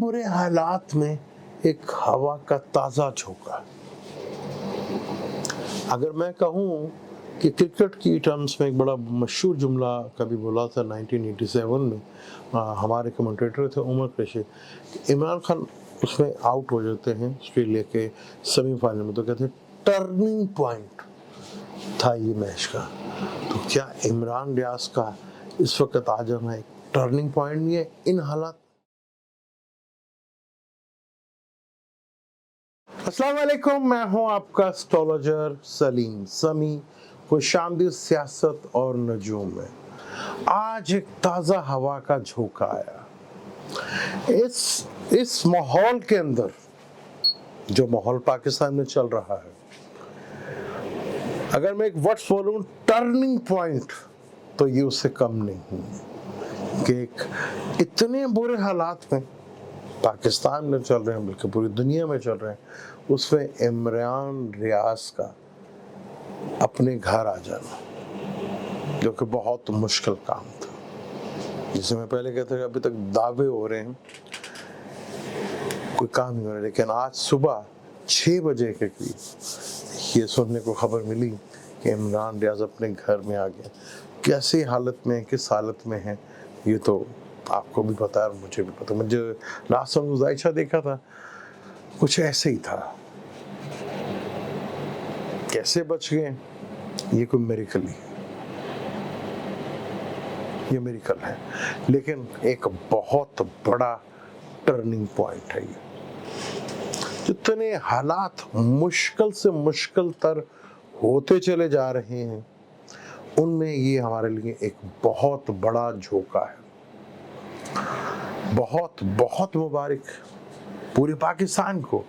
برے حالات میں ایک ہوا کا تازہ جھونکا. اگر میں کہوں کہ کرکٹ کی ٹرمز میں ایک بڑا مشہور جملہ کبھی بولا تھا 1987 میں, ہمارے کمنٹیٹر تھے عمر قریشی, عمران خان اس میں آؤٹ ہو جاتے ہیں آسٹریلیا کے سیمی فائنل میں, تو کہتے ہیں ٹرننگ پوائنٹ تھا یہ میچ کا. تو کیا عمران ریاض کا اس وقت آ جانا ایک ٹرننگ پوائنٹ نہیں ہے ان حالات؟ السلام علیکم, میں ہوں آپ کا اسٹرالوجر سلیم سمی. خوش آمدید سیاست اور نجوم میں. آج ایک تازہ ہوا کا جھونکا آیا. اس ماحول کے اندر جو ماحول پاکستان میں چل رہا ہے, اگر میں ایک ورڈ بولوں ٹرننگ پوائنٹ, تو یہ اس سے کم نہیں ہے کہ ایک اتنے برے حالات میں پاکستان میں چل رہے ہیں, بلکہ پوری دنیا میں چل رہے ہیں, اس میں عمران ریاض کا اپنے گھر آ جانا, جو کہ بہت مشکل کام تھا. جسے میں پہلے کہتا کہ ابھی تک دعوے ہو رہے ہیں, کوئی کام نہیں ہو رہا, لیکن آج صبح 6 بجے کے قریب یہ سننے کو خبر ملی کہ عمران ریاض اپنے گھر میں آ گیا. کیسی حالت میں, کس حالت میں ہے, یہ تو آپ کو بھی پتا ہے اور مجھے بھی پتا. مجھے لاسٹ ٹائم ظاہر دیکھا تھا, کچھ ایسے ہی تھا. کیسے بچ گئے, یہ کوئی میریکل ہی, یہ میریکل ہے, لیکن ایک بہت بڑا ٹرننگ پوائنٹ ہے یہ. جتنے حالات مشکل سے مشکل تر ہوتے چلے جا رہے ہیں, ان میں یہ ہمارے لیے ایک بہت بڑا جھونکا ہے. بہت بہت مبارک پورے پاکستان کو,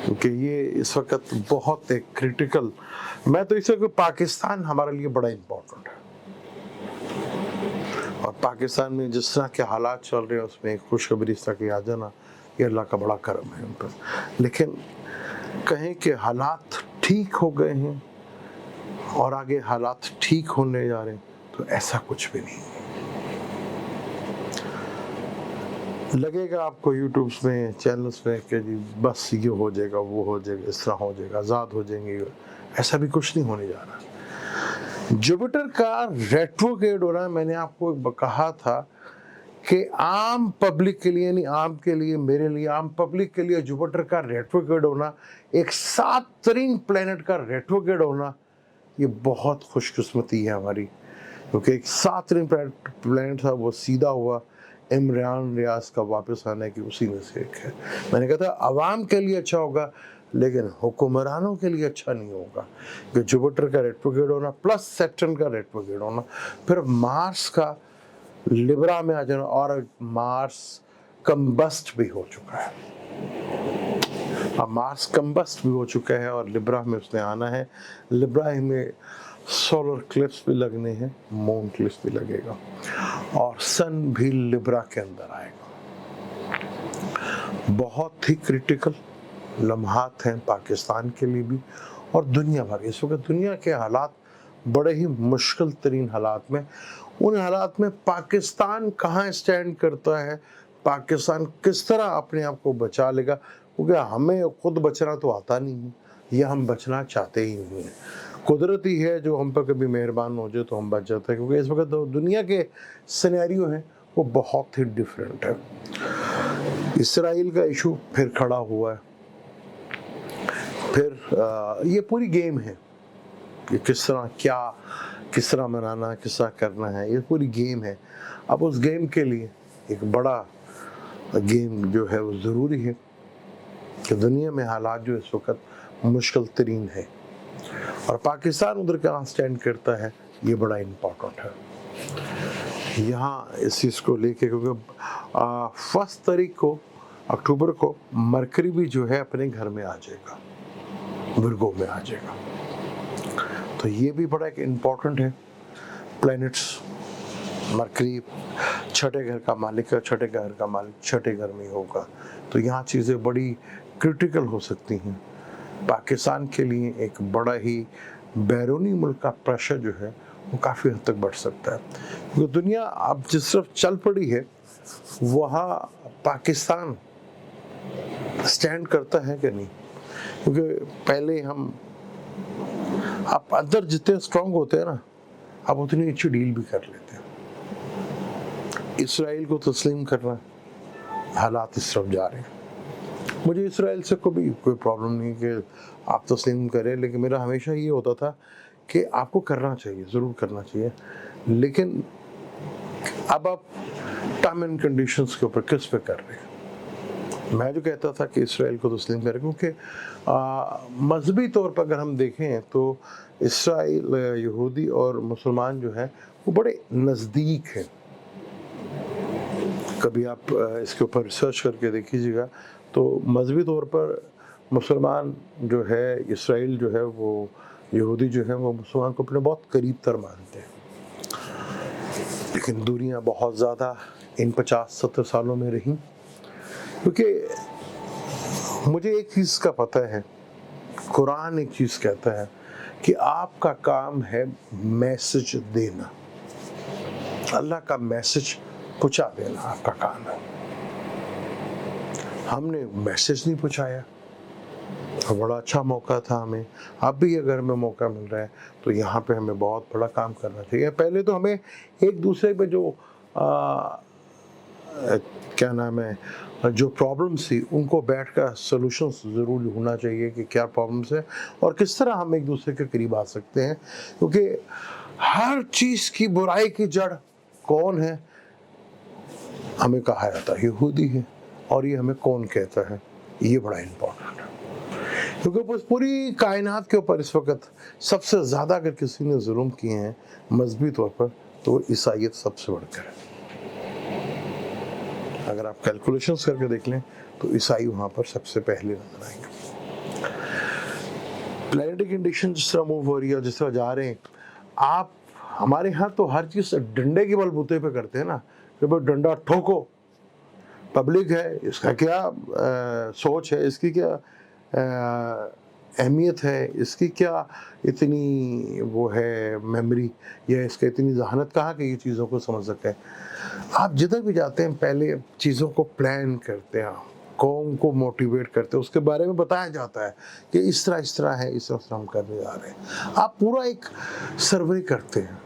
کیونکہ یہ اس وقت بہت ایک کریٹیکل, میں تو اس وقت پاکستان ہمارے لیے بڑا امپورٹنٹ ہے. اور پاکستان میں جس طرح کے حالات چل رہے ہیں, اس میں ایک خوشخبری اس طرح کی آ جانا, یہ اللہ کا بڑا کرم ہے ان پر. لیکن کہیں کہ حالات ٹھیک ہو گئے ہیں اور آگے حالات ٹھیک ہونے جا رہے ہیں, تو ایسا کچھ بھی نہیں. لگے گا آپ کو یوٹیوبس میں, چینلز میں کہ جی بس یہ ہو جائے گا, وہ ہو جائے گا, اس طرح ہو جائے گا, آزاد ہو جائیں گے. ایسا بھی کچھ نہیں ہونے جا رہا. جوپیٹر کا ریٹروگریڈ ہو رہا ہے. میں نے آپ کو کہا تھا کہ عام پبلک کے لیے, یعنی عام کے لیے, میرے لیے, عام پبلک کے لیے جوپیٹر کا ریٹروگریڈ ہونا, ایک 7 ترین پلینٹ کا ریٹروگریڈ ہونا, یہ بہت خوش قسمتی ہے ہماری. کیونکہ ایک 7 ترین پلینٹ تھا, وہ سیدھا ہوا. عمران ریاض کا واپس آنے کی اسی میں سے ایک ہے. میں نے کہا تھا عوام کے لیے اچھا ہوگا, لیکن حکمرانوں کے لیے اچھا نہیں ہوگا. کہ جوپیٹر کا ریٹروگریڈ ہونا پلس سیٹرن کا ریٹروگریڈ ہونا, پھر مارس کا لبرا میں آ جانا, اور مارس کمبسٹ بھی ہو چکا ہے. اب مارس کمبسٹ بھی ہو چکا ہے اور لبرا میں اس نے آنا ہے. لبرا میں سولر کلپس بھی لگنے ہیں, مون کلپس بھی لگے گا, اور سن بھی لبرا کے اندر آئے گا. بہت ہی کریٹیکل لمحات ہیں پاکستان کے لیے بھی اور دنیا بھر. اس وقت دنیا کے حالات بڑے ہی مشکل ترین حالات میں. ان حالات میں پاکستان کہاں اسٹینڈ کرتا ہے, پاکستان کس طرح اپنے آپ کو بچا لے گا, کیونکہ ہمیں خود بچنا تو آتا نہیں ہے, یا ہم بچنا چاہتے ہی نہیں ہیں. قدرتی ہے جو ہم پر کبھی مہربان ہو جائے تو ہم بچ جاتے ہیں, کیونکہ اس وقت دنیا کے سینیریو ہیں وہ بہت ہی ڈیفرنٹ ہے. اسرائیل کا ایشو پھر کھڑا ہوا ہے. پھر یہ پوری گیم ہے کہ کس طرح منانا, کس طرح کرنا ہے, یہ پوری گیم ہے. اب اس گیم کے لیے ایک بڑا گیم جو ہے وہ ضروری ہے کہ دنیا میں حالات جو اس وقت مشکل ترین ہے, اور پاکستان ادھر کہاں سٹینڈ کرتا ہے, یہ بڑا امپورٹنٹ ہے. یہاں اس چیز کو لے کے, کیونکہ 1 تاریخ کو اکتوبر کو مرکری بھی جو ہے اپنے گھر میں آ جائے گا, ورگو میں آ جائے گا. تو یہ بھی بڑا ایک امپورٹنٹ ہے. پلینٹس, مرکری چھٹے گھر کا مالک ہے, چھٹے گھر کا مالک چھٹے گھر میں ہوگا, تو یہاں چیزیں بڑی کریٹیکل ہو سکتی ہیں. پاکستان کے لیے ایک بڑا ہی بیرونی ملک کا پریشر جو ہے وہ کافی حد تک بڑھ سکتا ہے, کیونکہ دنیا اب جس طرف چل پڑی ہے वहाँ पाकिस्तान स्टैंड करता है कि नहीं, क्योंकि पहले हम, आप अंदर जितने स्ट्रांग होते हैं ना, आप उतनी अच्छी डील भी कर लेते हैं। इसराइल को तस्लीम करना, हालात इस तरफ जा रहे हैं। मुझे इसराइल से कोई प्रॉब्लम नहीं कि आप तस्लीम करें, लेकिन मेरा हमेशा ये होता था कि आपको करना चाहिए, ज़रूर करना चाहिए, लेकिन अब आप टर्म एंड कंडीशंस के ऊपर किस पे कर रहे हैं। मैं जो कहता था कि इसराइल को तस्लीम करें, क्योंकि मजहबी तौर पर अगर हम देखें तो इसराइल, यहूदी और मुसलमान जो हैं वो बड़े नज़दीक हैं। कभी आप इसके ऊपर रिसर्च करके देखिएगा तो मजहबी तौर पर मुसलमान जो है, इसराइल जो है, वो यहूदी जो है वो मुसलमान को अपने बहुत करीब तर मानते हैं। लेकिन दूरियां बहुत ज़्यादा इन 50-70 सालों में रहीं, क्योंकि मुझे एक चीज़ का पता है, कुरान एक चीज़ कहता है कि आपका काम है मैसेज देना, अल्लाह का मैसेज पहुँचा देना आपका काम है। हमने मैसेज नहीं पहुँचाया, बड़ा अच्छा मौका था हमें। अब भी अगर हमें मौका मिल रहा है तो यहाँ पे हमें बहुत बड़ा काम करना चाहिए। पहले तो हमें एक दूसरे पे जो क्या नाम है, जो प्रॉब्लम्स थी उनको बैठ कर सोल्यूशंस ज़रूर होना चाहिए कि क्या प्रॉब्लम्स है और किस तरह हम एक दूसरे के करीब आ सकते हैं, क्योंकि हर चीज़ की बुराई की जड़ कौन है, हमें कहा जाता है यहूदी है, और ये हमें कौन कहता है, ये बड़ा इम्पोर्टेंट है। क्योंकि पूरी कायनात के ऊपर इस वक्त सबसे ज़्यादा अगर किसी ने जुल्म किए हैं मजहबी तौर पर तो ईसाइयत सबसे बढ़कर है। अगर आप कैलकुलेशंस करके देख लें तो ईसाई वहाँ पर सबसे पहले नजर आएंगे। प्लैनेटरी कंडीशन जिस तरह मूव हो रही है, जिस तरह जा रहे हैं, आप हमारे यहाँ तो हर चीज़ डंडे के बलबूते पे करते हैं ना, कि भाई डंडा ठोको, पब्लिक है, इसका क्या सोच है, इसकी क्या अहमियत है, इसकी क्या इतनी वो है मेमोरी, या इसका इतनी जहानत कहाँ कि ये चीज़ों को समझ सके। आप जिधर भी जाते हैं पहले चीज़ों को प्लान करते हैं, कौम को मोटिवेट करते हैं, उसके बारे में बताया जाता है कि इस तरह है, इस तरह हम करने जा रहे हैं। आप पूरा एक सर्वे करते हैं,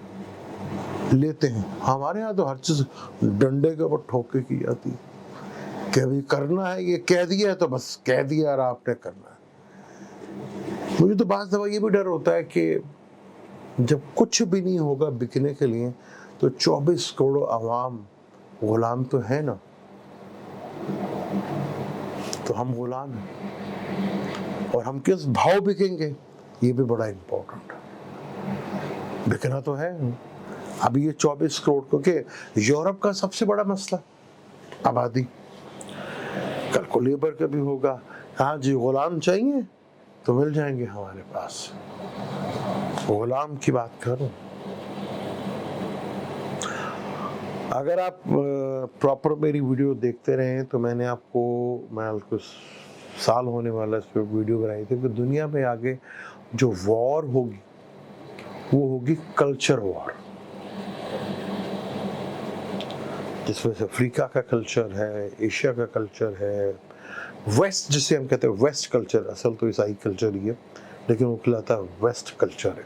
लेते हैं। हमारे यहाँ तो हर चीज़ डंडे के ऊपर ठोके की जाती है कि अभी करना है, ये कह दिया है तो बस कह दिया और आपने करना है। मुझे तो बात दफा ये भी डर होता है कि जब कुछ भी नहीं होगा बिकने के लिए तो 24 करोड़ आवाम गुलाम तो है ना, तो हम गुलाम हैं और हम किस भाव बिकेंगे ये भी बड़ा इम्पोर्टेंट है। बिकना तो है अभी ये 24 करोड़, क्योंकि यूरोप का सबसे बड़ा मसला आबादी, कल को लेबर का भी होगा। हाँ जी, गुलाम चाहिए तो मिल जाएंगे हमारे पास, गुलाम की बात करूं। अगर आप प्रॉपर मेरी वीडियो देखते रहे तो मैं कुछ साल होने वाला इस पर वीडियो बनाई थी कि दुनिया में आगे जो वॉर होगी वो होगी कल्चर वॉर, जिसमें से अफ्रीका का कल्चर है, एशिया का कल्चर है, वेस्ट जिसे हम कहते हैं वेस्ट कल्चर, असल तो ईसाई कल्चर ही है लेकिन वो कहलाता है वेस्ट कल्चर है।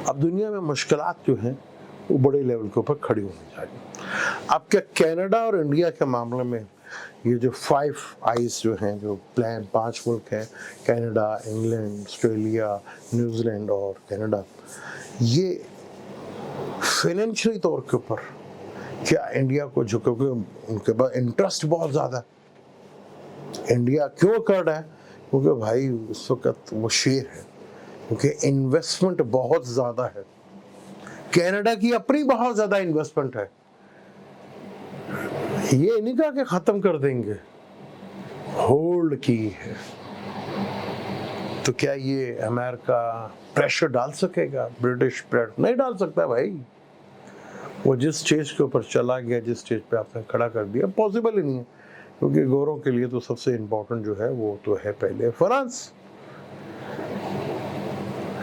अब दुनिया में मुश्किलात जो हैं वो बड़े लेवल के ऊपर खड़ी होनी चाहिए। अब क्या कनाडा और इंडिया के मामले में ये जो 5 आइज जो हैं, जो प्लान 5 मुल्क हैं, कनाडा, इंग्लैंड, ऑस्ट्रेलिया, न्यूजीलैंड और कनाडा, ये फाइनेंशियली तौर के ऊपर क्या इंडिया को झुके, क्योंकि उनके पास इंटरेस्ट बहुत ज़्यादा है। इंडिया क्यों कर रहा है? क्योंकि भाई उस वक्त वो शेर है, क्योंकि इन्वेस्टमेंट बहुत ज़्यादा है। कनाडा की अपनी बहुत ज़्यादा इन्वेस्टमेंट है, ये नहीं कहा कि ख़त्म कर देंगे, होल्ड की है। तो क्या ये अमेरिका प्रेशर डाल सकेगा? ब्रिटिश प्रेशर नहीं डाल सकता भाई। वो जिस स्टेज के ऊपर चला गया, जिस स्टेज पे आपने खड़ा कर दिया, पॉसिबल ही नहीं है, क्योंकि गोरों के लिए तो सबसे इम्पोर्टेंट जो है वो तो है पहले फ्रांस।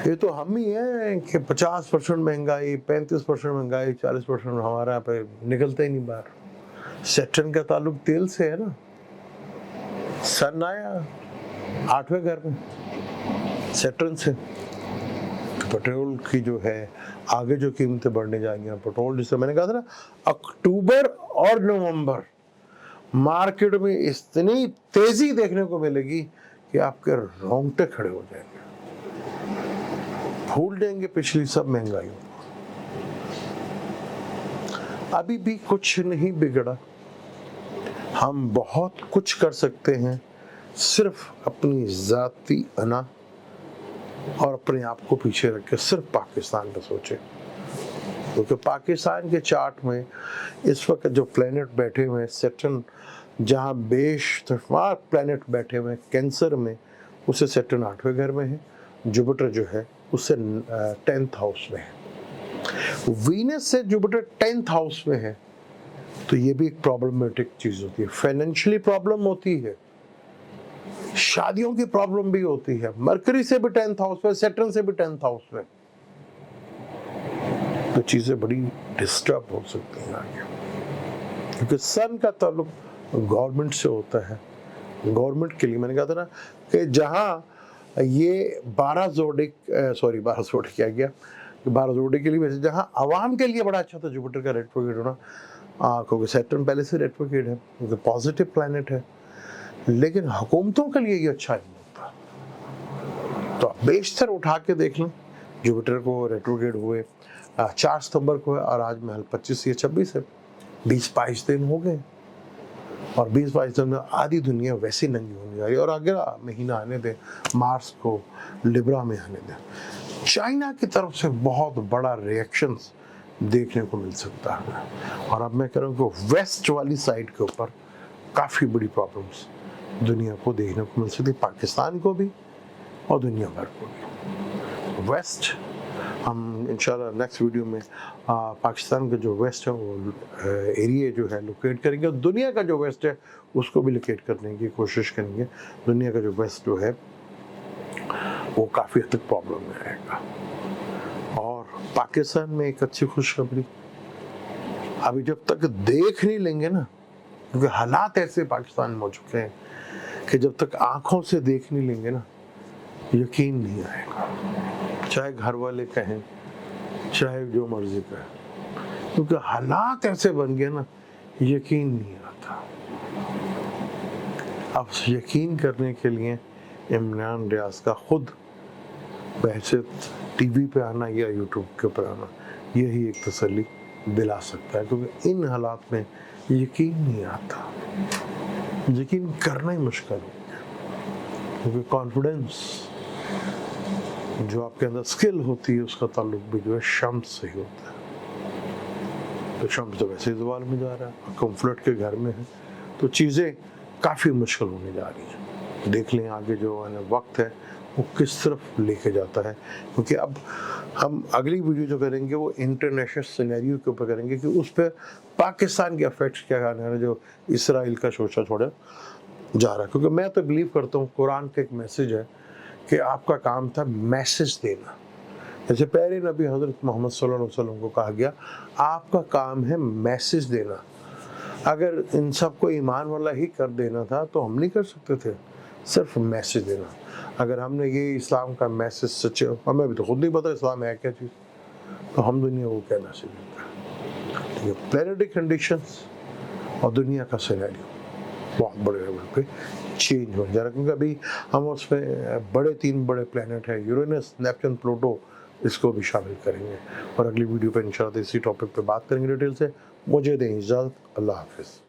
ये तो हम ही हैं कि 50% महंगाई, 35% महंगाई, 40% हमारे यहाँ पे निकलता ही नहीं बाहर। सैटर्न का ताल्लुक तेल से है ना। सन आया 8वें घर में सैटर्न से। पेट्रोल की जो है आगे जो कीमतें बढ़ने जाएंगी, पेट्रोल जिसे मैंने कहा था ना, अक्टूबर और नवंबर मार्केट में इतनी तेजी देखने को मिलेगी कि आपके रोंगटे खड़े हो जाएंगे, भूल जाएंगे पिछली सब महंगाइयों। अभी भी कुछ नहीं बिगड़ा, हम बहुत कुछ कर सकते हैं, सिर्फ अपनी जाती अना और अपने आप को पीछे रख के सिर्फ पाकिस्तान का सोचें। क्योंकि पाकिस्तान के चार्ट में इस वक्त जो प्लैनेट बैठे हुए हैं, सैटर्न जहाँ बेशुमार प्लैनेट बैठे हुए हैं कैंसर में, उसे सैटर्न 8वें घर में है, जुपिटर जो है उससे 10th हाउस में है। वीनस से जुपिटर 10th हाउस में है तो ये भी एक प्रॉब्लमेटिक चीज होती है। फाइनेंशियली प्रॉब्लम होती है, शादियों की प्रॉब्लम भी होती है। मरकरी से भी 10th हाउस में, सैटर्न से भी 10th हाउस में, तो चीजें बड़ी डिस्टर्ब हो सकती हैं आगे। क्योंकि सन का ताल्लुक गवर्नमेंट से होता है। गवर्नमेंट के लिए मैंने कहा था ना कि जहां ये 12 जोडिक क्या गया, 12 जोड़े के लिए वैसे जहां आवाम के लिए बड़ा अच्छा था जुपिटर का रेट्रोग्रेड होना, क्योंकि सैटर्न पहले से रेट्रोग्रेड है, क्योंकि पॉजिटिव प्लैनेट है। लेकिन हुकूमतों के लिए ये अच्छा नहीं होता। तो आप बेशतर उठा के देख लें, जुपिटर को रेट्रोग्रेड हुए 4 सितंबर को है और आज महल 25 या 26 है, 20-22 दिन हो गए। और 20-22 दिन में आधी दुनिया वैसी नंगी होने जा रही है। और अगला महीना आने दें, मार्च को लिब्रा में आने दें, चाइना की तरफ से बहुत बड़ा रिएक्शंस देखने को मिल सकता है। और अब मैं कह रहा हूँ कि वेस्ट वाली साइड के ऊपर काफ़ी बड़ी प्रॉब्लम्स दुनिया को देखने को मिल सकती है, पाकिस्तान को भी और दुनिया भर को भी। वेस्ट हम इंशाल्लाह नेक्स्ट वीडियो में पाकिस्तान का जो वेस्ट है वो एरिया जो है लोकेट करेंगे, और दुनिया का जो वेस्ट है उसको भी लोकेट करने की कोशिश करेंगे। दुनिया का जो वेस्ट जो है वो काफ़ी हद तक प्रॉब्लम में आएगा। और पाकिस्तान में एक अच्छी खुशखबरी, अभी जब तक देख नहीं लेंगे ना, क्योंकि हालात ऐसे पाकिस्तान में हो चुके हैं कि जब तक आंखों से देख नहीं लेंगे ना, यकीन नहीं आएगा, चाहे घर वाले कहें, चाहे जो मर्जी कहें, क्योंकि हालात ऐसे बन गए ना, यकीन नहीं आता। अब यकीन करने के लिए इमरान रियाज का खुद वैसे टीवी पे आना या यूट्यूब के ऊपर आना, यही एक तसल्ली दिला सकता है। क्योंकि इन हालात में यकीन नहीं आता, यकीन करना ही मुश्किल हो गया। क्योंकि कॉन्फिडेंस जो आपके अंदर स्किल होती है उसका ताल्लुक भी जो है शम्स से ही होता है। तो शम्स तो वैसे ही ज़वाल में जा रहा है, कंफ्लिक्ट के घर में है, तो चीज़ें काफ़ी मुश्किल होने जा रही हैं। देख लें आगे जो वक्त है वो किस तरफ लेके जाता है। क्योंकि अब हम अगली वीडियो जो करेंगे वो इंटरनेशनल सिनेरियो के ऊपर करेंगे कि उस पर पाकिस्तान के इफेक्ट्स क्या आने हैं, जो इसराइल का शोषा छोड़ा जा रहा है। क्योंकि मैं तो बिलीव करता हूँ कुरान का एक मैसेज है कि आपका काम था मैसेज देना। जैसे पहले नबी हज़रत मोहम्मद सल्लल्लाहु अलैहि वसल्लम को कहा गया आपका काम है मैसेज देना। अगर इन सबको ईमान वाला ही कर देना था तो हम नहीं कर सकते थे, सिर्फ मैसेज देना। अगर हमने ये इस्लाम का मैसेज सच्चे, हमें भी तो खुद नहीं पता इस्लाम है क्या चीज़, तो हम दुनिया को क्या मैसेज देते हैं। तो ये प्लैनेटरी कंडीशंस और दुनिया का सिनेरियो बहुत बड़े लेवल पे चेंज हो जा रहा है। क्योंकि अभी हम उसमें 3 बड़े प्लैनेट हैं, यूरेनस, नेपच्यून, प्लूटो, इसको भी शामिल करेंगे। और अगली वीडियो पे इंशाल्लाह इसी टॉपिक पे बात करेंगे डिटेल से। मुझे दें इजाज़त, अल्लाह हाफिज़।